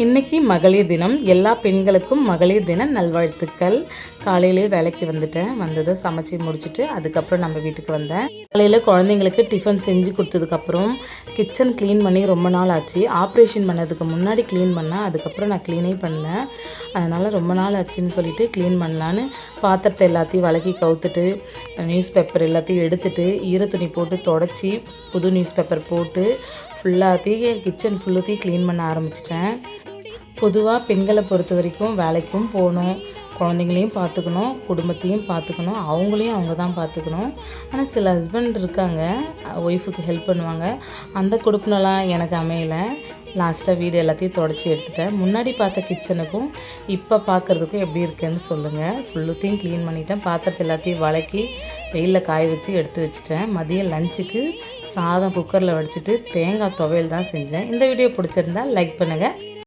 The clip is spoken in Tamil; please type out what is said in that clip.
இன்றைக்கி மகளிர் தினம். எல்லா பெண்களுக்கும் மகளிர் தின நல்வாழ்த்துக்கள். காலையிலே வேலைக்கு வந்ததை சமைச்சி முடிச்சுட்டு அதுக்கப்புறம் நம்ம வீட்டுக்கு வந்தேன். காலையில் குழந்தைங்களுக்கு டிஃபன் செஞ்சு கொடுத்ததுக்கப்புறம் கிச்சன் க்ளீன் பண்ணி ரொம்ப நாள் ஆச்சு. ஆப்ரேஷன் பண்ணதுக்கு முன்னாடி க்ளீன் பண்ணேன், அதுக்கப்புறம் நான் க்ளீனே பண்ணல. அதனால் ரொம்ப நாள் ஆச்சுன்னு சொல்லிவிட்டு க்ளீன் பண்ணலான்னு பாத்திரத்தை எல்லாத்தையும் வழக்கி கவுத்துட்டு நியூஸ் பேப்பர் எல்லாத்தையும் எடுத்துகிட்டு ஈரத்துணி போட்டு தொடச்சி புது நியூஸ் பேப்பர் போட்டு ஃபுல்லாத்தையும் கிச்சன் ஃபுல்லாத்தையும் க்ளீன் பண்ண ஆரம்பிச்சிட்டேன். பொதுவாக பெண்களை பொறுத்த வரைக்கும் வேலைக்கும் போகணும், குழந்தைங்களையும் பார்த்துக்கணும், குடும்பத்தையும் பார்த்துக்கணும், அவங்களையும் அவங்க தான் பார்த்துக்கணும். ஆனால் சில ஹஸ்பண்ட் இருக்காங்க, ஒய்ஃபுக்கு ஹெல்ப் பண்ணுவாங்க. அந்த கொடுப்பனெல்லாம் எனக்கு அமையலை. லாஸ்ட்டாக வீடு எல்லாத்தையும் தொடச்சி எடுத்துட்டேன். முன்னாடி பார்த்த கிச்சனுக்கும் இப்போ பார்க்குறதுக்கும் எப்படி இருக்குன்னு சொல்லுங்கள். ஃபுல்லுத்தையும் க்ளீன் பண்ணிட்டேன். பாத்திரத்தை எல்லாத்தையும் வளக்கி வெயிலில் காய வச்சு எடுத்து வச்சுட்டேன். மதியம் லஞ்சுக்கு சாதம் குக்கரில் வடிச்சிட்டு தேங்காய் துவையல் தான் செஞ்சேன். இந்த வீடியோ பிடிச்சிருந்தா லைக் பண்ணுங்கள்.